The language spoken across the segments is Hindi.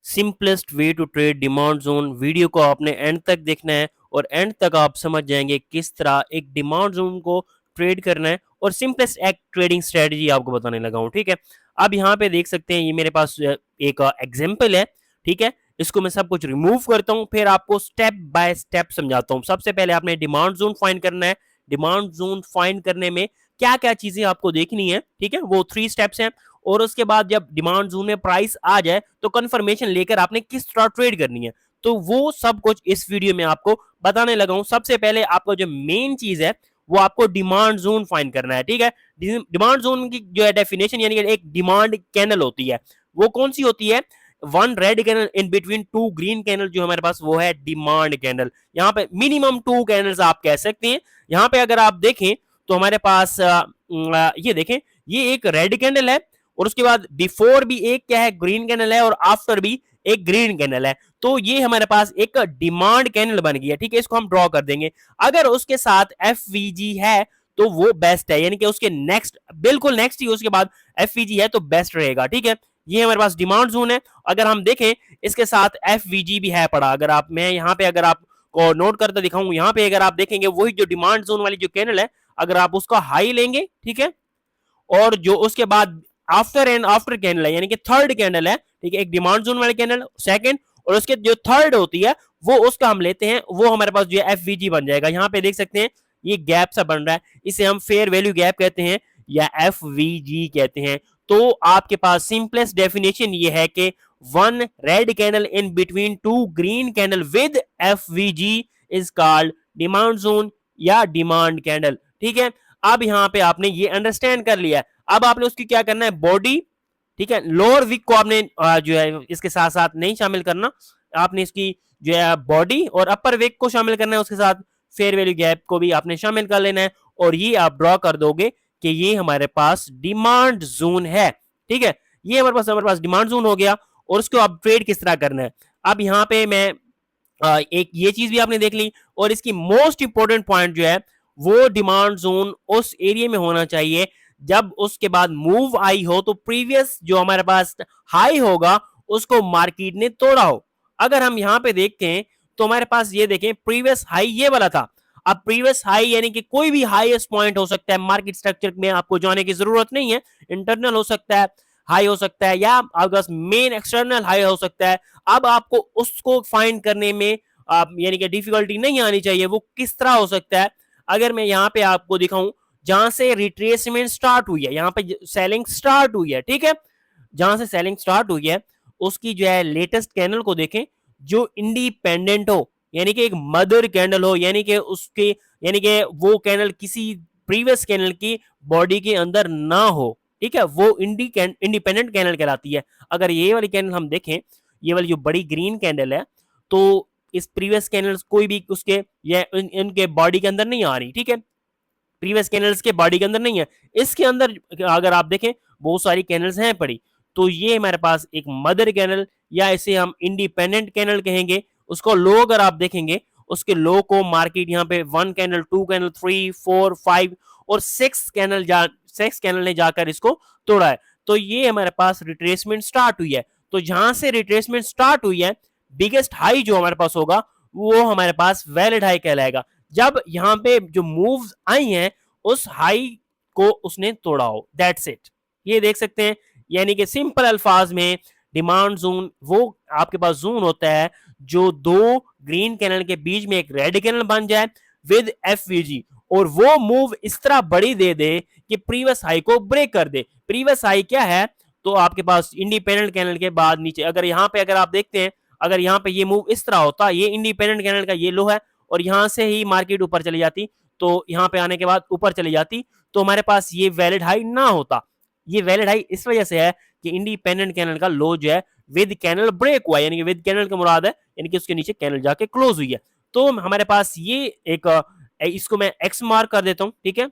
Simplest way to trade demand zone. Video को आपने एंड तक देखना है और एंड तक आप समझ जाएंगे किस तरह एक डिमांड जोन को ट्रेड करना है और सिंपलेस्ट एक ट्रेडिंग स्ट्रेटजी आपको बताने लगा हूं। ठीक है, अब यहाँ पे देख सकते हैं ये मेरे पास एक एग्जाम्पल है। ठीक है, इसको मैं सब कुछ रिमूव करता हूं, फिर आपको स्टेप बाय स्टेप समझाता हूं। सबसे पहले आपने डिमांड जोन फाइंड करना है। डिमांड जोन फाइंड करने में क्या क्या चीजें आपको देखनी है, ठीक है, वो 3 स्टेप्स हैं। और उसके बाद जब डिमांड जोन में प्राइस आ जाए तो कंफर्मेशन लेकर आपने किस तरह ट्रेड करनी है, तो वो सब कुछ इस वीडियो में आपको बताने लगा हूं। सबसे पहले आपको जो मेन चीज है वो आपको डिमांड जोन फाइंड करना है। ठीक है, डिमांड जोन की जो है डेफिनेशन यानी कि एक डिमांड कैनल होती है, वो कौन सी होती है? One red candle in between two green candle जो हमारे पास वो है डिमांड कैनल। यहाँ पे मिनिमम 2 कैनल्स आप कह सकते हैं। यहाँ पे अगर आप देखें तो हमारे पास ये देखें, ये एक रेड कैंडल है और उसके बाद बिफोर भी एक क्या है, ग्रीन कैंडल है, और आफ्टर भी एक ग्रीन कैंडल है। तो ये हमारे पास एक डिमांड कैंडल बन गई है। ठीक है, इसको हम ड्रॉ कर देंगे। अगर उसके साथ एफवीजी है तो वो बेस्ट है, यानी कि उसके नेक्स्ट, बिल्कुल नेक्स्ट ही उसके बाद एफवीजी है तो बेस्ट रहेगा। ठीक है, ये हमारे पास डिमांड जोन है। अगर हम देखें इसके साथ एफवीजी भी है पड़ा, अगर आप, मैं यहाँ पे अगर आप को नोट करते दिखाऊं, यहाँ पे अगर आप देखेंगे वही जो डिमांड जोन वाली जो कैंडल है, अगर आप उसका हाई लेंगे, ठीक है, और जो उसके बाद आफ्टर एंड आफ्टर कैंडल है यानी कि थर्ड कैंडल है, ठीक है, एक डिमांड जोन वाली कैंडल सेकंड, और उसके जो थर्ड होती है वो उसका हम लेते हैं, वो हमारे पास जो है एफवीजी बन जाएगा। यहाँ पे देख सकते हैं ये गैप सा बन रहा है, इसे हम फेयर वैल्यू गैप कहते हैं या एफवीजी कहते हैं। तो आपके पास सिंपलेस्ट डेफिनेशन ये है कि one red candle in between two green candle with FVG is called demand zone या डिमांड कैंडल। ठीक है, अब यहाँ पे आपने ये अंडरस्टैंड कर लिया। अब आपने उसकी क्या करना है, बॉडी, ठीक है, लोअर विक को आपने जो है इसके साथ साथ नहीं शामिल करना, आपने इसकी जो है बॉडी और अपर विक को शामिल करना है, उसके साथ फेयर वैल्यू गैप को भी आपने शामिल कर लेना है, और ये आप ड्रॉ कर दोगे कि ये हमारे पास डिमांड जोन है। ठीक है, ये हमारे पास डिमांड जोन हो गया, और उसको आप ट्रेड किस तरह करना है। अब यहाँ पे मैं एक ये चीज भी आपने देख ली, और इसकी मोस्ट इंपॉर्टेंट पॉइंट जो है वो डिमांड जोन उस एरिया में होना चाहिए जब उसके बाद मूव आई हो तो प्रीवियस जो हमारे पास हाई होगा उसको मार्केट ने तोड़ा हो। अगर हम यहां पे देखते हैं तो हमारे पास ये देखें प्रीवियस हाई ये वाला था। अब प्रीवियस हाई यानी कि कोई भी हाईएस्ट पॉइंट हो सकता है, मार्केट स्ट्रक्चर में आपको जाने की जरूरत नहीं है, इंटरनल हो सकता है, हाई हो सकता है, या अगर मेन एक्सटर्नल हाई हो सकता है। अब आपको उसको फाइंड करने में यानी कि डिफिकल्टी नहीं आनी चाहिए। वो किस तरह हो सकता है, अगर मैं यहाँ पे आपको दिखाऊं जहां से रिट्रेसमेंट स्टार्ट हुई है, यहाँ पे सेलिंग स्टार्ट हुई है, ठीक है, जहां से सेलिंग स्टार्ट हुई है उसकी जो है लेटेस्ट कैंडल को देखें जो इंडिपेंडेंट हो, यानी कि एक मदर कैंडल हो, यानी कि उसके, यानी कि वो कैंडल किसी प्रीवियस कैंडल की बॉडी के अंदर ना हो। ठीक है, वो इंडिपेंडेंट कैंडल कहलाती है। अगर ये वाली कैंडल हम देखें, ये वाली जो बड़ी ग्रीन कैंडल है, तो इस प्रीवियस कैंडल्स कोई भी उसके या इनके बॉडी के अंदर नहीं आ रही। ठीक है, प्रीवियस कैंडल्स के बॉडी के अंदर नहीं है, इसके अंदर अगर आप देखें बहुत सारी कैंडल्स हैं पड़ी, तो ये हमारे पास एक मदर कैंडल या इसे हम इंडिपेंडेंट कैंडल कहेंगे। उसको लो अगर आप देखेंगे, उसके लो को मार्केट यहाँ पे 1 कैंडल 2 कैंडल 3 4 5 और 6 कैंडल ने जाकर इसको तोड़ा है। तो ये हमारे पास रिट्रेसमेंट स्टार्ट हुई है। तो जहां से रिट्रेसमेंट स्टार्ट हुई है, बिगेस्ट हाई जो हमारे पास होगा वो हमारे पास वैलिड हाई कहलाएगा, जब यहाँ पे जो मूव्स आई हैं उस हाई को उसने तोड़ा हो। दैट्स इट, ये देख सकते हैं। यानी कि सिंपल अल्फाज में डिमांड जोन वो आपके पास जोन होता है जो दो ग्रीन कैनल के बीच में एक रेड कैनल बन जाए विद एफवीजी, और वो मूव इस तरह बड़ी दे दे कि प्रीवियस हाई को ब्रेक कर दे। प्रीवियस हाई क्या है, तो आपके पास इंडिपेंडेंट कैनल के बाद नीचे, अगर यहाँ पे अगर आप देखते हैं, अगर यहाँ पे ये मूव इस तरह होता, ये इंडिपेंडेंट कैनल का ये लो है, और यहां से ही मार्केट ऊपर चली जाती, तो यहां पे आने के बाद ऊपर चली जाती, तो हमारे पास ये वैलिड हाई ना होता। ये वैलिड हाई इस वजह से है कि इंडिपेंडेंट कैनल का लो जो है विद कैनल ब्रेक हुआ, यानी कि विद कैनल का मुराद है यानी कि उसके नीचे कैनल जाके क्लोज हुई है। तो हमारे पास ये एक इसको मैं एक्स मार्क कर देता हूं, ठीक है,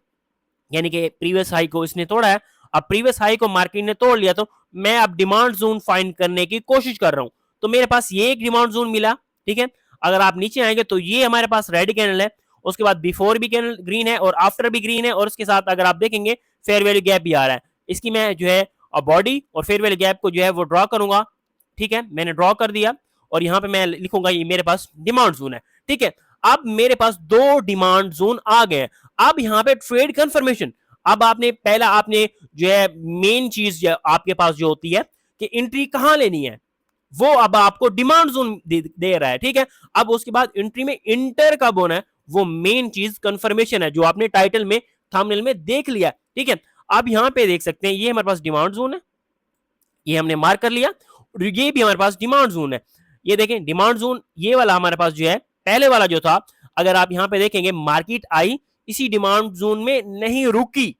यानी कि प्रीवियस हाई को इसने तोड़ा है। अब प्रीवियस हाई को मार्केट ने तोड़ लिया, तो मैं अब डिमांड जोन फाइंड करने की कोशिश कर रहा हूं। तो मेरे पास ये एक डिमांड जोन मिला, ठीक है। अगर आप नीचे आएंगे तो ये हमारे पास रेड कैंडल है, उसके बाद बिफोर भी कैंडल ग्रीन है और आफ्टर भी ग्रीन है, और उसके साथ अगर आप देखेंगे फेयर वैल्यू गैप भी आ रहा है। इसकी मैं जो है बॉडी और फेयर वैल्यू गैप को जो है वो ड्रॉ करूंगा। ठीक है, मैंने ड्रॉ कर दिया और यहाँ पे मैं लिखूंगा ये मेरे पास डिमांड जोन है, ठीक है। अब मेरे पास दो डिमांड जोन आ गए। अब यहाँ पे ट्रेड कंफर्मेशन, अब आपने पहला आपने जो है मेन चीज आपके पास जो होती है कि एंट्री कहां लेनी है, वो अब आपको डिमांड जोन दे रहा है, ठीक है। अब उसके बाद एंट्री में इंटर कब होना है, वो मेन चीज कंफर्मेशन है जो आपने टाइटल में थंबनेल में देख लिया, ठीक है। अब यहां पे देख सकते हैं ये हमारे पास डिमांड जोन है, ये हमने मार्क कर लिया, और ये भी हमारे पास डिमांड जोन है। ये देखें डिमांड जोन ये वाला हमारे पास जो है पहले वाला जो था, अगर आप यहां पे देखेंगे मार्केट आई इसी डिमांड जोन में नहीं रुकी,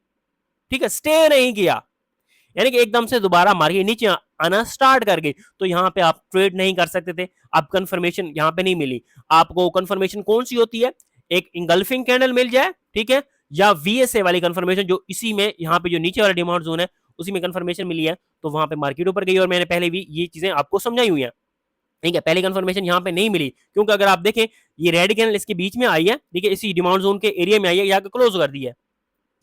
ठीक है, स्टे नहीं किया, यानी कि एकदम से दोबारा मार्केट नीचे आना स्टार्ट कर गई, तो यहां पे आप ट्रेड नहीं कर सकते थे। आप कंफर्मेशन यहां पे नहीं मिली आपको। कंफर्मेशन कौन सी होती है, एक इंगल्फिंग कैंडल मिल जाए, ठीक है, या वीएसए वाली कंफर्मेशन जो इसी में यहाँ पे जो नीचे वाला डिमांड जोन है उसी में कंफर्मेशन मिली है, तो वहां पे मार्केट ऊपर गई। और मैंने पहले भी ये चीजें आपको समझाई हुई है, ठीक है। पहली कंफर्मेशन यहाँ पे नहीं मिली क्योंकि अगर आप देखें ये रेड कैंडल इसके बीच में आई है, ठीक है, इसी डिमांड जोन के एरिया में आई है, यहाँ क्लोज कर दी है।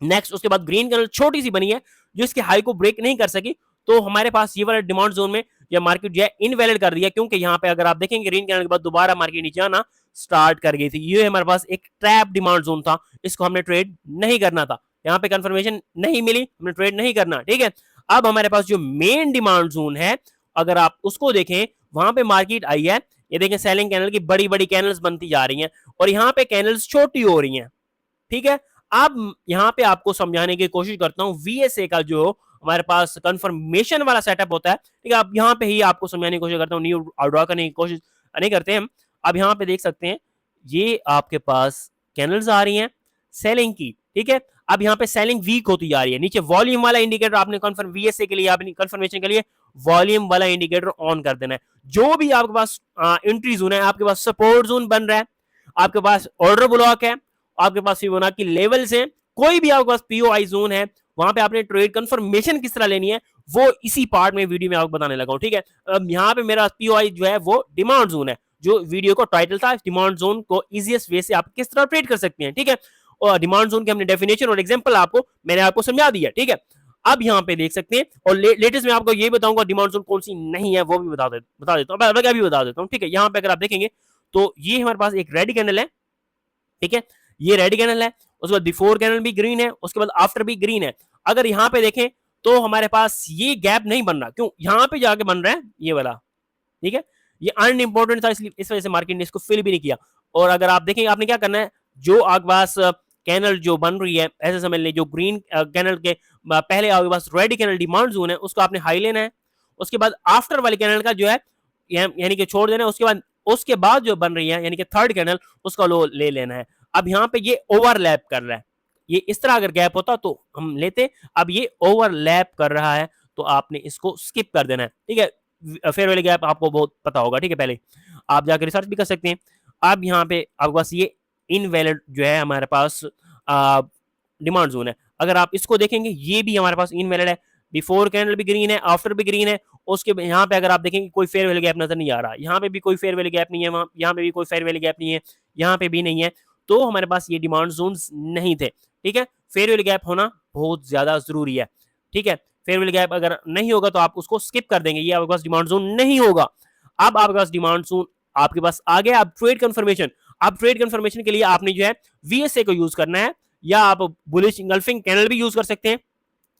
नेक्स्ट उसके बाद ग्रीन कैंडल छोटी सी बनी है जो इसके हाई को ब्रेक नहीं कर सकी, तो हमारे पास ये वाला डिमांड जोन में या मार्केट जो है इनवैलिड कर दिया, क्योंकि यहाँ पे अगर आप देखेंगे ग्रीन कैंडल के बाद दोबारा मार्केट नीचे आना स्टार्ट कर गई थी। ये हमारे पास एक ट्रैप डिमांड जोन था, इसको हमने ट्रेड नहीं करना था, यहाँ पे कंफर्मेशन नहीं मिली, हमने ट्रेड नहीं करना, ठीक है। अब हमारे पास जो मेन डिमांड जोन है अगर आप उसको देखें, वहां पे मार्केट आई है, ये देखें सेलिंग कैंडल की बड़ी बड़ी कैंडल्स बनती जा रही हैं और यहाँ पे कैंडल्स छोटी हो रही हैं, ठीक है। अब यहां पे आपको समझाने की कोशिश करता हूं वीएसए का जो हमारे पास कंफर्मेशन वाला सेटअप होता है, ठीक है। अब यहां पे ही आपको समझाने की कोशिश करता हूं, न्यू ड्रॉ करने की कोशिश नहीं करते हम। अब यहां पे देख सकते हैं ये आपके पास कैंडल्स आ रही हैं सेलिंग की, ठीक है। अब यहाँ पे सेलिंग वीक होती जा रही है, नीचे वॉल्यूम वाला इंडिकेटर आपने कंफर्म वीएसए के लिए आपने कंफर्मेशन के लिए वॉल्यूम वाला इंडिकेटर ऑन कर देना है। जो भी आपके पास एंट्री जोन है, आपके पास सपोर्ट जोन बन रहा है, आपके पास ऑर्डर ब्लॉक है, आपके पास फिबोनाची लेवल्स हैं, कोई भी आपके पास पीओआई जोन है, वहां पे आपने ट्रेड कंफर्मेशन किस तरह लेनी है वो इसी पार्ट में वीडियो में आपको बताने लगा हूं, ठीक है। अब यहाँ पे मेरा पीओआई जो है वो डिमांड जोन है, जो वीडियो को टाइटल था, डिमांड जोन को इजीएस्ट वे से आप किस तरह ट्रेड कर सकते हैं, ठीक है। और डिमांड जोन के हमने डेफिनेशन और एग्जांपल आपको मैंने आपको समझा दिया, ठीक है। अब यहाँ पे देख सकते हैं और लेटेस्ट में आपको ये बताऊंगा डिमांड जोन कौन सी नहीं है वो भी बता देता हूँ, अभी बता देता हूँ, ठीक है। यहाँ पे अगर आप देखेंगे तो ये हमारे पास एक रेड कैंडल है, ठीक है, ये रेड कैंडल है, उसके बाद बिफोर कैंडल भी ग्रीन है, उसके बाद आफ्टर भी ग्रीन है। अगर यहाँ पे देखें तो हमारे पास ये गैप नहीं बन रहा, क्यों, यहाँ पे जाके बन रहा है ये वाला, ठीक है। ये अनइंपॉर्टेंट था इसलिए इस वजह से मार्केट ने इसको फिल भी नहीं किया। और अगर आप देखेंगे आपने क्या करना है, जो आपके पास कैंडल जो बन रही है ऐसे समझ लें, जो ग्रीन कैंडल के पहले आपके पास रेड कैंडल डिमांड जोन है उसको आपने हाई लेना है, उसके बाद आफ्टर वाले कैंडल का जो है यानी कि छोड़ देना है, उसके बाद जो बन रही है यानी कि थर्ड कैंडल उसका लो ले लेना है। अब यहाँ पे ये ओवरलैप कर रहा है, ये इस तरह अगर गैप होता तो हम लेते, अब ये ओवरलैप कर रहा है तो आपने इसको स्किप कर देना है, ठीक है। फेयर वैल्यू गैप आपको बहुत पता होगा, ठीक है, पहले आप जाकर रिसर्च भी कर सकते हैं। अब यहाँ पे आपके पास ये इनवैलिड जो है हमारे पास डिमांड जोन है, अगर आप इसको देखेंगे ये भी हमारे पास इनवैलिड है, बिफोर कैंडल भी ग्रीन है, आफ्टर भी ग्रीन है, उसके यहाँ पे अगर आप देखेंगे कोई फेयर वैल्यू गैप नजर नहीं आ रहा, यहाँ पे भी कोई फेयर वैल्यू गैप नहीं है, वहां यहाँ पे भी कोई फेयर वैल्यू गैप नहीं है, यहाँ पे भी नहीं है, तो हमारे पास ये डिमांड जोन्स नहीं थे, ठीक है। फेयर वैल्यू गैप होना बहुत ज्यादा जरूरी है, ठीक है। फेयर वैल्यू गैप अगर नहीं होगा तो आप उसको स्किप कर देंगे, ये आपके पास डिमांड जोन नहीं होगा। अब आपके पास डिमांड जोन आपके पास आ गया। अब ट्रेड कंफर्मेशन, अब ट्रेड कंफर्मेशन के लिए आपने जो है वीएसए को यूज करना है, या आप बुलिश इंगल्फिंग कैंडल भी यूज कर सकते हैं,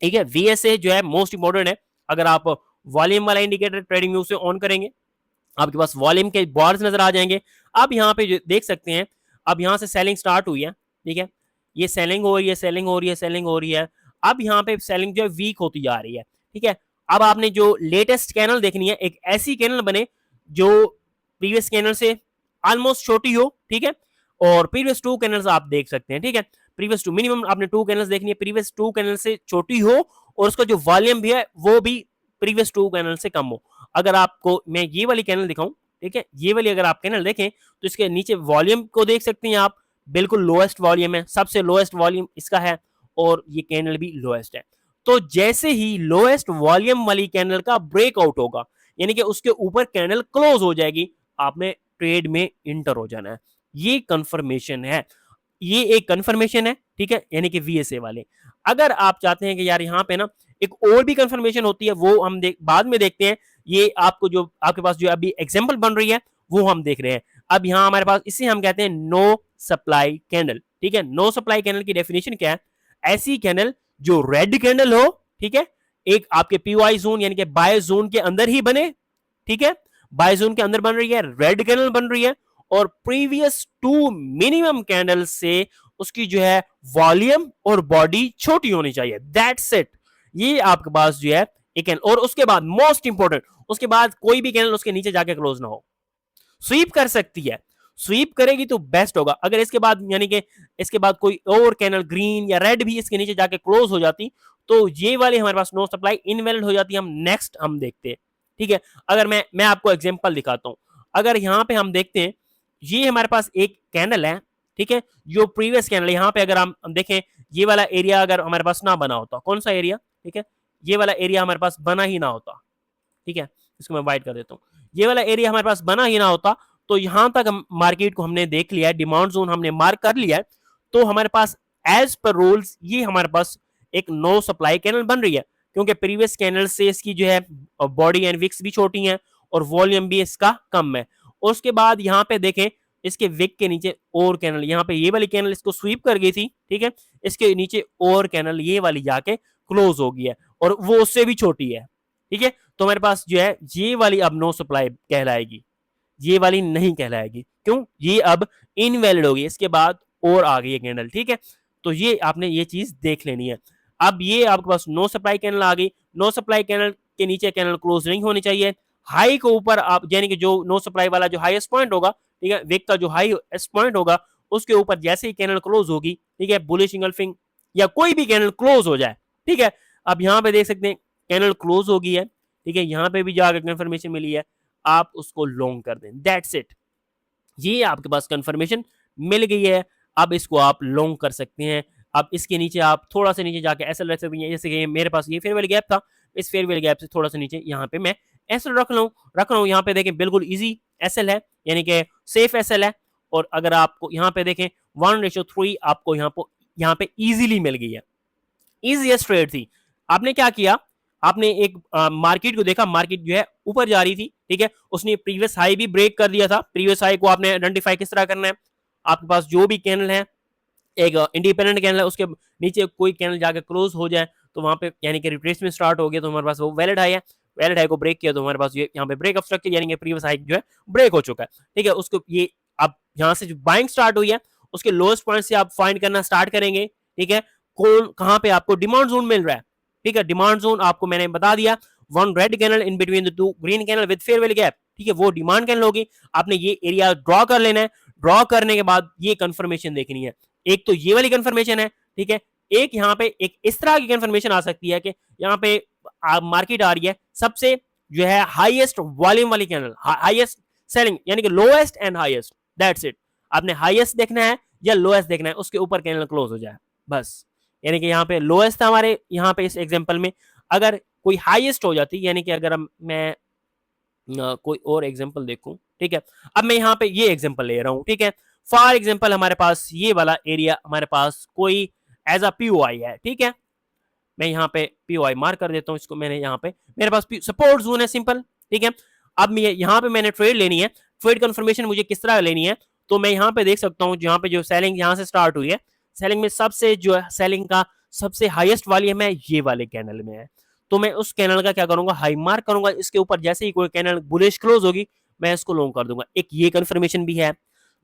ठीक है। वीएसए जो है मोस्ट इंपोर्टेंट है। अगर आप वॉल्यूम वाला इंडिकेटर ट्रेडिंग व्यू से ऑन करेंगे आपके पास वॉल्यूम के बार्स नजर आ जाएंगे। अब यहाँ पे देख सकते हैं, अब यहाँ से सेलिंग स्टार्ट हुई है, ठीक है, ये सेलिंग हो रही है, सेलिंग हो रही है, सेलिंग हो रही है। अब यहाँ पे सेलिंग जो है वीक होती जा रही है, ठीक है। अब आपने जो लेटेस्ट कैंडल देखनी है, एक ऐसी कैंडल बने जो प्रीवियस कैंडल से ऑलमोस्ट छोटी हो, ठीक है, और प्रीवियस टू कैंडल्स आप देख सकते हैं, ठीक है। प्रीवियस टू मिनिमम आपने टू कैंडल्स देखनी है, प्रीवियस टू कैंडल से छोटी हो और उसका जो वॉल्यूम भी है वो भी प्रीवियस टू कैंडल से कम हो। अगर आपको मैं ये वाली कैंडल दिखाऊं, ठीक है, ये वाली अगर आप कैंडल देखें तो इसके नीचे वॉल्यूम को देख सकते हैं आप, बिल्कुल लोएस्ट वॉल्यूम है, सबसे लोएस्ट वॉल्यूम इसका है, और ये कैंडल भी लोएस्ट है। तो जैसे ही लोएस्ट वॉल्यूम वाली कैंडल का ब्रेकआउट होगा यानी कि उसके ऊपर कैंडल क्लोज हो जाएगी, आपने ट्रेड में इंटर हो जाना है। ये कंफर्मेशन है, ये एक कंफर्मेशन है, ठीक है, यानी कि वीएसए वाले। अगर आप चाहते हैं कि यार यहाँ पे ना एक और भी कंफर्मेशन होती है, वो हम बाद में देखते हैं, ये आपको जो आपके पास जो अभी एग्जांपल बन रही है वो हम देख रहे हैं। अब यहाँ हमारे पास इसे हम कहते हैं नो सप्लाई कैंडल, ठीक है। नो सप्लाई कैंडल की डेफिनेशन क्या है? ऐसी कैंडल जो रेड कैंडल हो, ठीक है, एक आपके पीओआई जोन यानी कि बाय जोन के अंदर ही बने, ठीक है, बाय जोन के अंदर बन रही है, रेड कैंडल बन रही है और प्रीवियस टू मिनिमम कैंडल से उसकी जो है वॉल्यूम और बॉडी छोटी होनी चाहिए। That's it. ये आपके पास जो है एक कैंडल, और उसके बाद मोस्ट इंपॉर्टेंट, उसके बाद कोई भी कैंडल उसके नीचे जाके क्लोज ना हो। स्वीप कर सकती है, स्वीप करेगी तो बेस्ट होगा। अगर इसके बाद यानी कि इसके बाद कोई और कैंडल ग्रीन या रेड भी इसके नीचे जाके क्लोज हो जाती तो ये वाली हमारे पास नो सप्लाई इनवैलिड हो जाती है। हम नेक्स्ट हम देखते हैं, ठीक है। अगर मैं आपको एग्जांपल दिखाता हूं, अगर यहां पे हम देखते हैं ये हमारे पास एक कैंडल है, ठीक है, जो प्रीवियस कैंडल यहां पे अगर हम देखें ये वाला एरिया अगर हमारे पास ना बना होता, कौन सा एरिया, ठीक है, ये वाला एरिया हमारे पास बना ही ना होता, ठीक है, इसको मैं वाइट कर देता हूं, ये वाला एरिया हमारे पास बना ही ना होता तो यहां तक हम मार्केट को हमने देख लिया है, डिमांड जोन हमने मार्क कर लिया है, तो हमारे पास एज पर रूल्स ये हमारे पास एक नो सप्लाई कैंडल बन रही है, क्योंकि प्रीवियस कैंडल से इसकी जो है बॉडी एंड विक्स भी छोटी हैं और वॉल्यूम भी इसका कम है। उसके बाद यहाँ पे देखें इसके विक के नीचे और कैंडल, यहाँ पे ये वाली कैंडल इसको स्वीप कर गई थी, ठीक है, इसके नीचे और कैंडल ये वाली जाके क्लोज हो गई है और वो उससे भी छोटी है, ठीक है। तो हमारे पास जो है ये वाली अब नो सप्लाई कहलाएगी, ये वाली नहीं कहलाएगी। क्यों? ये अब इनवैलिड होगी, इसके बाद और आ गई है कैंडल, ठीक है। तो ये आपने ये चीज देख लेनी है। अब ये आपके पास नो सप्लाई कैंडल आ गई, नो सप्लाई कैंडल के नीचे कैंडल क्लोज नहीं होनी चाहिए। हाई के ऊपर आप यानी कि जो नो सप्लाई वाला जो हाईएस्ट पॉइंट होगा, ठीक है, विक का जो हाईएस्ट पॉइंट होगा उसके ऊपर जैसे ही कैंडल क्लोज होगी, ठीक है, बुलिश इंगल्फिंग या कोई भी कैंडल क्लोज हो जाए, ठीक है। अब यहाँ पे देख सकते हैं कैंडल क्लोज हो गई है, ठीक है, यहाँ पे भी जाकर कंफर्मेशन मिली है, आप उसको लॉन्ग कर दें। दैट्स इट, ये आपके पास कंफर्मेशन मिल गई है। अब इसको आप लॉन्ग कर सकते हैं। अब इसके नीचे आप थोड़ा सा नीचे जाके ऐसा रख सकते हैं, जैसे कि मेरे पास ये फेयरवेल गैप था, इस फेयरवेल गैप से थोड़ा सा नीचे यहाँ पे मैं ऐसा रख रहा हूँ। यहाँ पे देखें बिल्कुल इजी एसएल है, यानी कि सेफ एसएल है। और अगर आपको यहाँ पे देखें 1:3 आपको यहाँ पे इजीली मिल गई है, इजीएस्ट ट्रेड थी। आपने क्या किया, आपने एक मार्केट को देखा, मार्केट जो है ऊपर जा रही थी, ठीक है, उसने प्रीवियस हाई भी ब्रेक कर दिया था। प्रीवियस हाई को आपने आइडेंटिफाई किस तरह करना है, आपके पास जो भी कैंडल है, एक इंडिपेंडेंट कैंडल है, उसके नीचे कोई कैंडल जाकर क्लोज हो जाए तो वहां पे यानी कि रिट्रेसमेंट स्टार्ट हो गया तो हमारे पास वो वैलिड हाई है, वैलिड हाई को ब्रेक किया तो हमारे पास ये यहाँ पे ब्रेक ऑफ स्ट्रक्चर यानी कि प्रीवियस हाई जो है ब्रेक हो चुका है, ठीक है। उसको ये अब यहाँ से जो बाइंग स्टार्ट हुई है उसके लोएस्ट पॉइंट से आप फाइंड करना स्टार्ट करेंगे, ठीक है, कौन कहां पे आपको डिमांड जोन मिल रहा है, ठीक है। डिमांड जोन आपको मैंने बता दिया, one red candle in between the two green candle with farewell gap, ठीक है, वो डिमांड कैंडल होगी। आपने ये एरिया ड्रॉ कर लेना है, ड्रॉ करने के बाद ये कंफर्मेशन देखनी है। एक तो ये वाली कंफर्मेशन है, ठीक है, एक यहाँ पे एक इस तरह की कंफर्मेशन आ सकती है कि यहाँ पे मार्केट आ रही है सबसे जो है हाईएस्ट वॉल्यूम वाली कैंडल, हाईएस्ट सेलिंग यानी कि lowest and highest, that's it. आपने हाईएस्ट देखना है या लोएस्ट देखना है, उसके ऊपर कैंडल क्लोज हो जाए बस। यानी कि यहाँ पे लोएस्ट था हमारे यहाँ पे इस एग्जांपल में, अगर कोई हाईएस्ट हो जाती यानी कि अगर मैं कोई और एग्जांपल देखूं, ठीक है, अब मैं यहाँ पे ये एग्जांपल ले रहा हूँ, ठीक है। फॉर एग्जांपल हमारे पास ये वाला एरिया हमारे पास कोई एज अ पीओआई है, ठीक है, मैं यहाँ पे पीओआई मार्क कर देता हूँ इसको, मैंने यहाँ पे मेरे पास सपोर्ट जोन है सिंपल, ठीक है। अब मैं यहाँ पे मैंने ट्रेड लेनी है, ट्रेड कंफर्मेशन मुझे किस तरह लेनी है, तो मैं यहाँ पे देख सकता हूँ यहाँ पे जो सेलिंग यहाँ से स्टार्ट हुई है, सेलिंग में सबसे जो है सेलिंग का सबसे हाईएस्ट वॉल्यूम है ये वाले कैंडल में है, तो मैं उस कैंडल का क्या करूंगा, हाई मार्क करूंगा। इसके ऊपर जैसे ही कोई कैंडल बुलिश क्लोज होगी मैं इसको लॉन्ग कर दूंगा। एक ये कंफर्मेशन भी है,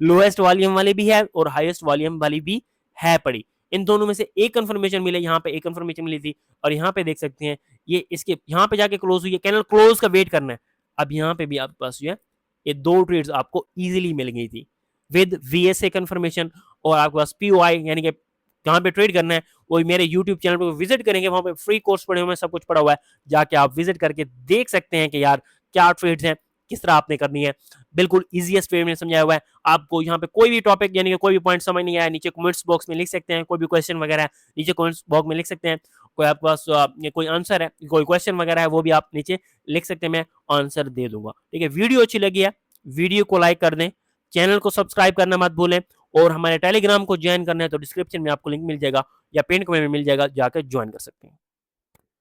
लोएस्ट वॉल्यूम वाली भी है और हाईएस्ट वॉल्यूम वाली भी है पड़ी, इन दोनों में से एक कंफर्मेशन मिले, यहाँ पे एक कंफर्मेशन मिली थी और यहाँ पे देख सकते हैं ये इसके यहाँ पे जाके क्लोज हुई है, कैंडल क्लोज का वेट करना है। अब यहाँ पे भी आपके पास जो है ये दो ट्रेड्स आपको इजीली मिल गई थी विद वीएसए कंफर्मेशन, और आपके पास पीओआई यानी कि कहाँ पे ट्रेड करना है वो मेरे यूट्यूब चैनल पे विजिट करेंगे, वहां पे फ्री कोर्स पड़े हुए हैं, सब कुछ पड़ा हुआ है, जाके आप विजिट करके देख सकते हैं कि यार क्या ट्रेड्स हैं, किस तरह आपने करनी है। बिल्कुल इजीएस्ट वे में समझाया हुआ है। आपको यहाँ पे कोई भी टॉपिक यानी कि कोई भी पॉइंट समझ नहीं आया, नीचे कमेंट्स बॉक्स में लिख सकते हैं, कोई भी क्वेश्चन वगैरह है नीचे कमेंट्स बॉक्स में लिख सकते हैं, कोई आपके पास कोई आंसर है, कोई क्वेश्चन वगैरह है वो भी आप नीचे लिख सकते हैं, मैं आंसर दे दूंगा, ठीक है। वीडियो अच्छी लगी है वीडियो को लाइक कर दें, चैनल को सब्सक्राइब करना मत भूलें, और हमारे टेलीग्राम को ज्वाइन करना है तो डिस्क्रिप्शन में आपको लिंक मिल जाएगा या पिन कमेंट में मिल जाएगा, जाकर ज्वाइन कर सकते हैं।